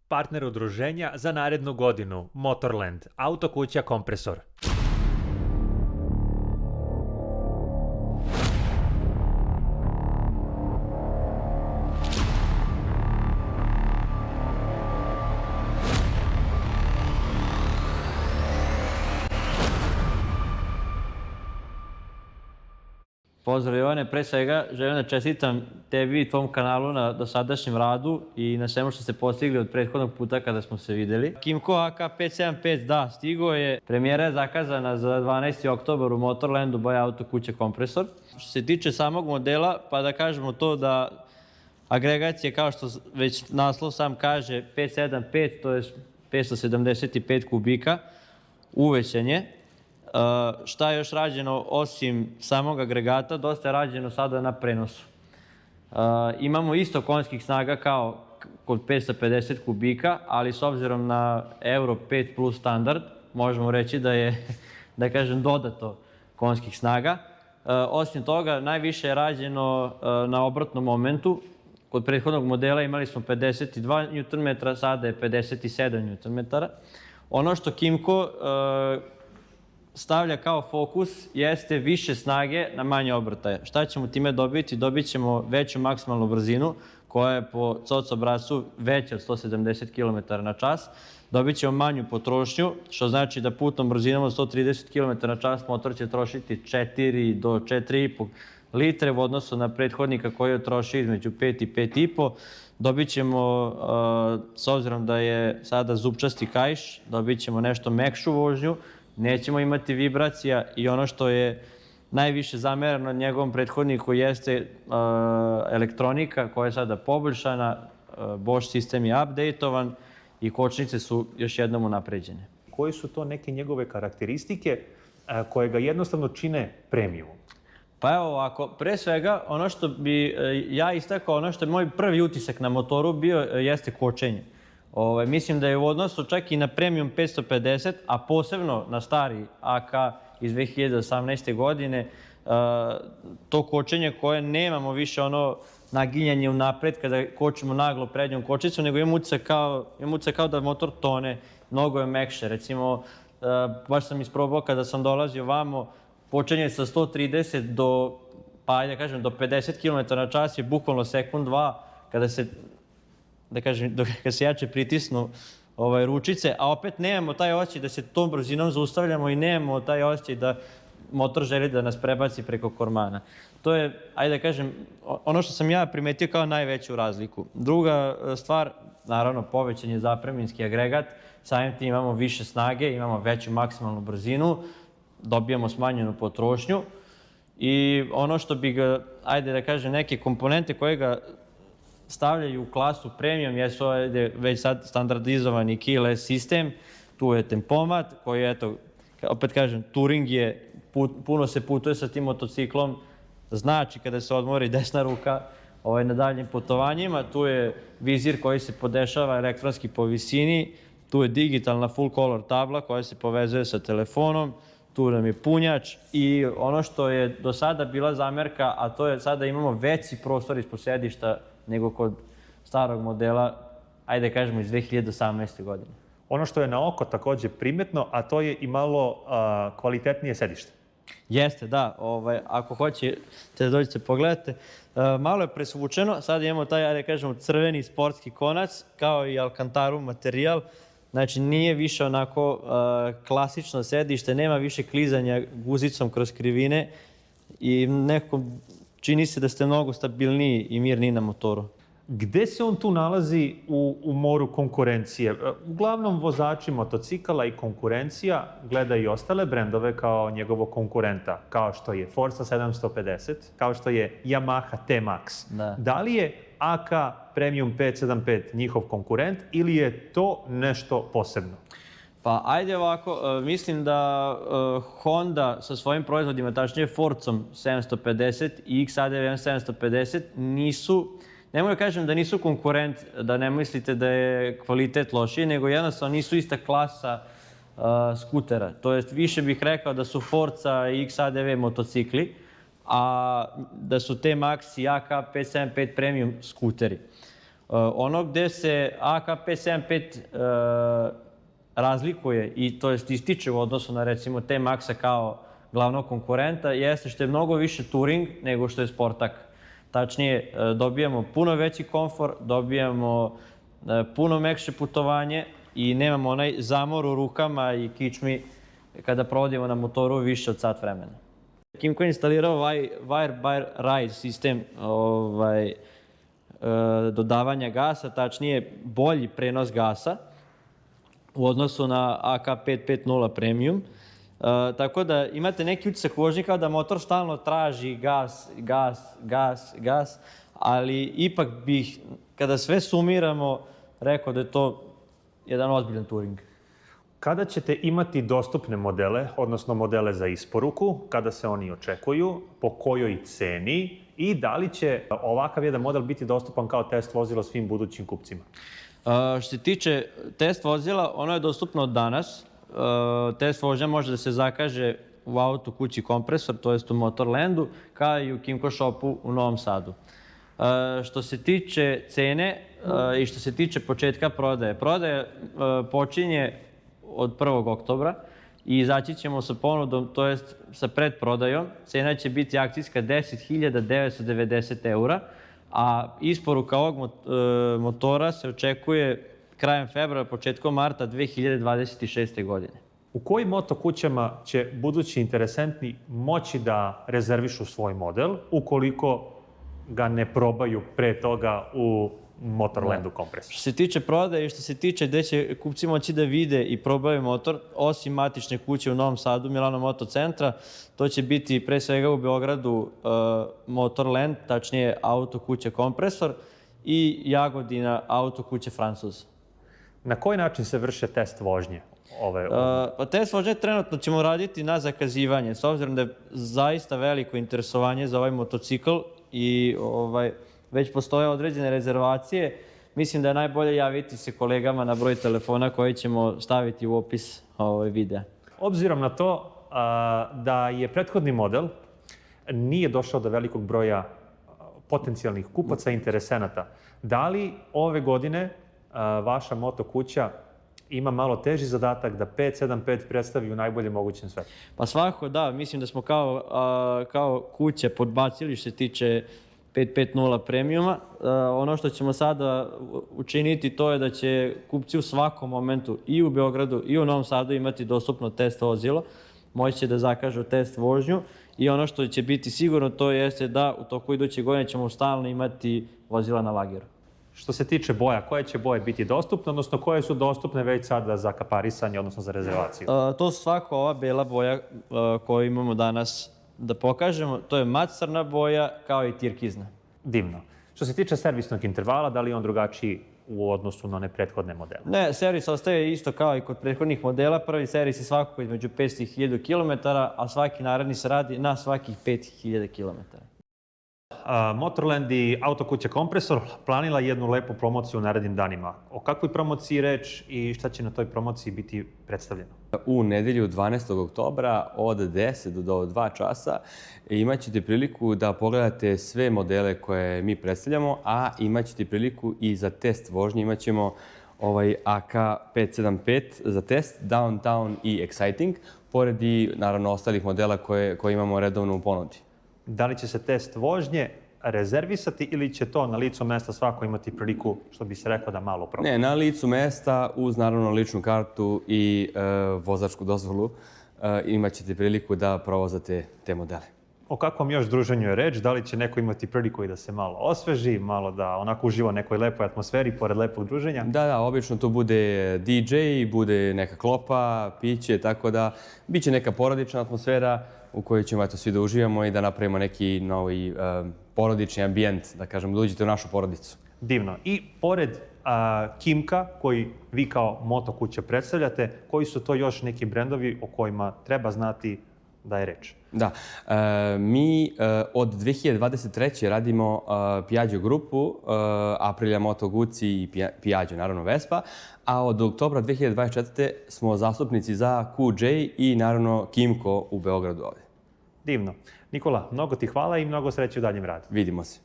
Partner udruženja za narednu godinu Motorland, auto kuća kompresor. Pozdrav Jovane, pre svega želim da čestitam tebi i tvom kanalu na dosadašnjem radu i na svemu što ste postigli od prethodnog puta kada smo se videli. Kimco AK575, da, stigo je. Premijera je zakazana za 12. oktobar u Motorlandu, boja auto kuća kompresor. Što se tiče samog modela, pa da kažemo to da agregat je, kao što već naslov sam kaže, 575, to je 575 kubika, uvećan je. Šta je još rađeno osim samog agregata, dosta je rađeno sada na prenosu. Imamo isto konjskih snaga kao kod 550 kubika, ali s obzirom na Euro 5 plus standard, možemo reći da je, da kažem, dodato konjskih snaga. Osim toga, najviše je rađeno na obratnom momentu. Kod prethodnog modela imali smo 52 Nm, sada je 57 Nm. Ono što Kimco stavlja kao fokus jeste više snage na manje obrtaje. Šta ćemo time dobiti? Dobit ćemo veću maksimalnu brzinu koja je po COC obrascu veća od 170 km/h. Dobit ćemo manju potrošnju, što znači da putnom brzinom od 130 km/h motor će trošiti 4 do 4,5 litre u odnosu na prethodnika koji je trošio između 5 i 5,5. Dobit ćemo, s obzirom da je sada zupčasti kaiš, dobit ćemo nešto mekšu vožnju, nećemo imati vibracija i ono što je najviše zamerano njegovom prethodniku jeste elektronika koja je sada poboljšana, Bosch sistem je updateovan i kočnice su još jednom unapređene. Koje su to neke njegove karakteristike koje ga jednostavno čine premiumom? Pa evo ovako, pre svega ono što bi ja istakao, ono što je moj prvi utisak na motoru bio jeste kočenje. Mislim da je u odnosu čak i na Premium 550, a posebno na stari AK iz 2018. godine, to kočenje koje nemamo više ono naginjanje unapred kada kočimo naglo prednjom kočicom, nego imam utisak kao da motor tone, mnogo je mekše. Recimo, baš sam isprobao kada sam dolazio vamo, kočenje sa 130 do, pa ajde da kažem, do 50 km/h je bukvalno sekund, dva, kada se, da kažem, kad se jače pritisnu ručice, a opet nemamo taj osjećaj da se tom brzinom zaustavljamo i nemamo taj osjećaj da motor želi da nas prebaci preko kormana. To je, ajde da kažem, ono što sam ja primetio kao najveću razliku. Druga stvar, naravno, povećan je zapremninski agregat, samim tim imamo više snage, imamo veću maksimalnu brzinu, dobijamo smanjenu potrošnju i ono što bi ga, ajde da kažem, neke komponente koje ga stavljaju u klasu premium jesu već sad standardizovani keyless sistem, tu je tempomat koji, eto, opet kažem, touring je, puno se putuje sa tim motociklom, znači kada se odmori desna ruka na daljnim putovanjima, tu je vizir koji se podešava elektronski po visini, tu je digitalna full color tabla koja se povezuje sa telefonom, tu nam je punjač i ono što je do sada bila zamerka, a to je sada imamo veći prostor ispod sedišta nego kod starog modela, ajde kažemo iz 2018. godine. Ono što je na oko takođe primetno, a to je i malo kvalitetnije sedište. Jeste, da. Ako hoćete da dođete pogledate, malo je presvučeno, sad imamo taj, ajde kažemo, crveni sportski konac, kao i Alcantaru materijal. Znači, nije više onako klasično sedište, nema više klizanja guzicom kroz krivine i nekako čini se da ste mnogo stabilniji i mirniji na motoru. Gde se on tu nalazi u moru konkurencije? Uglavnom, vozači motocikala i konkurencija gleda i ostale brendove kao njegovog konkurenta, kao što je Forza 750, kao što je Yamaha T-Max. Da li je AK Premium 575 njihov konkurent ili je to nešto posebno? Pa ajde ovako, mislim da Honda sa svojim proizvodima, tačnije Forzom 750 i XADV 750 nisu, ne mogu da kažem da nisu konkurent, da ne mislite da je kvalitet lošiji, nego jednostavno nisu ista klasa skutera. To jest, više bih rekao da su Forza i XADV motocikli, a da su T-Max i AK 575 Premium skuteri. Ono gde se AK575 razlikuje i to jest ističe u odnosu na recimo T-Maxa kao glavnog konkurenta jeste što je mnogo više touring nego što je sportak. Tačnije, dobijamo puno veći komfor, dobijamo puno mekše putovanje i nemamo onaj zamor u rukama i kičmi kada provodimo na motoru više od sat vremena. Kimco je instalirao Wire-by-Ride sistem dodavanja gasa, tačnije bolji prenos gasa u odnosu na AK550 Premium. Tako da imate neki utisak vožnje kao da motor stalno traži gas, ali ipak bih, kada sve sumiramo, rekao da je to jedan ozbiljan touring. Kada ćete imati dostupne modele, odnosno modele za isporuku, kada se oni očekuju, po kojoj ceni i da li će ovakav jedan model biti dostupan kao test vozilo svim budućim kupcima? Što se tiče test vozila, ono je dostupno od danas. Test vožnja može da se zakaže u auto kući Kompresor, to jest u Motorlandu, kao i u Kimco shopu u Novom Sadu. Što se tiče cene i što se tiče početka prodaje, prodaja počinje od 1. oktobra i izaći ćemo sa ponudom, to jest sa predprodajom. Cena će biti akcijska 10.990 €, a isporuka ovog motora se očekuje krajem februara, početkom marta 2026. godine. U kojim moto kućama će budući interesentni moći da rezervišu svoj model ukoliko ga ne probaju pre toga u Motorlandu Kompresor? Što se tiče prodaje i što se tiče gde će kupci moći da vide i probaju motor, osim matične kuće u Novom Sadu, Milano Moto Centra, to će biti pre svega u Beogradu Motorland, tačnije auto kuće Kompresor i Jagodina auto kuće Francuz. Na koji način se vrše test vožnje? Pa test vožnje trenutno ćemo raditi na zakazivanje, s obzirom da je zaista veliko interesovanje za ovaj motocikl i već postoje određene rezervacije. Mislim da je najbolje javiti se kolegama na broj telefona koji ćemo staviti u opis videa. Obzirom na to da je prethodni model nije došao do velikog broja potencijalnih kupaca i interesenata, da li ove godine vaša moto kuća ima malo teži zadatak da 575 predstavi u najboljem mogućem svetlu? Pa svakako da, mislim da smo kao kuća podbacili što se tiče 550 Premiuma. Ono što ćemo sada učiniti to je da će kupci u svakom momentu i u Beogradu i u Novom Sadu imati dostupno test vozilo, moći će da zakažu test vožnju i ono što će biti sigurno to jeste da u toku iduće godine ćemo stalno imati vozila na lageru. Što se tiče boja, koje će boje biti dostupne, odnosno koje su dostupne već sada za kaparisanje, odnosno za rezervaciju? To su svako ova bela boja koju imamo danas da pokažemo. To je mat crna boja kao i tirkizna. Divno. Što se tiče servisnog intervala, da li je on drugačiji u odnosu na one prethodne modele? Ne, servis ostaje isto kao i kod prethodnih modela. Prvi servis je svakako između 500 i 1000 km, a svaki naredni se radi na svakih 5000 km. Motorland i auto kuća Kompresor planila jednu lepu promociju u narednim danima. O kakvoj promociji reč i šta će na toj promociji biti predstavljeno? U nedelju 12. oktobra od 10 do 2 časa imat ćete priliku da pogledate sve modele koje mi predstavljamo, a imat ćete priliku i za test vožnje. Imat ćemo AK575 za test, Downtown i Exciting, pored i naravno ostalih modela koje imamo redovno u ponudi. Da li će se test vožnje rezervisati ili će to na licu mesta svako imati priliku, što bi se reklo, da malo proba? Ne, na licu mesta uz naravno ličnu kartu i vozačku dozvolu imat ćete priliku da provozate te modele. O kakvom još druženju je reč? Da li će neko imati priliku i da se malo osveži, malo da onako uživa u nekoj lepoj atmosferi pored lepog druženja? Da, obično to bude DJ, bude neka klopa, piće, tako da bit će neka porodična atmosfera u kojoj ćemo svi da uživamo i da napravimo neki novi porodični ambijent, da kažem, da uđete u našu porodicu. Divno. I pored Kimca, koji vi kao moto kuća predstavljate, koji su to još neki brendovi o kojima treba znati da je reč? Da, mi od 2023. radimo Piaggio grupu, Aprilia Moto Guzzi i Piaggio, naravno Vespa, a od oktobra 2024. smo zastupnici za QJ i naravno Kimco u Beogradu ovde. Divno. Nikola, mnogo ti hvala i mnogo sreće u daljem radu. Vidimo se.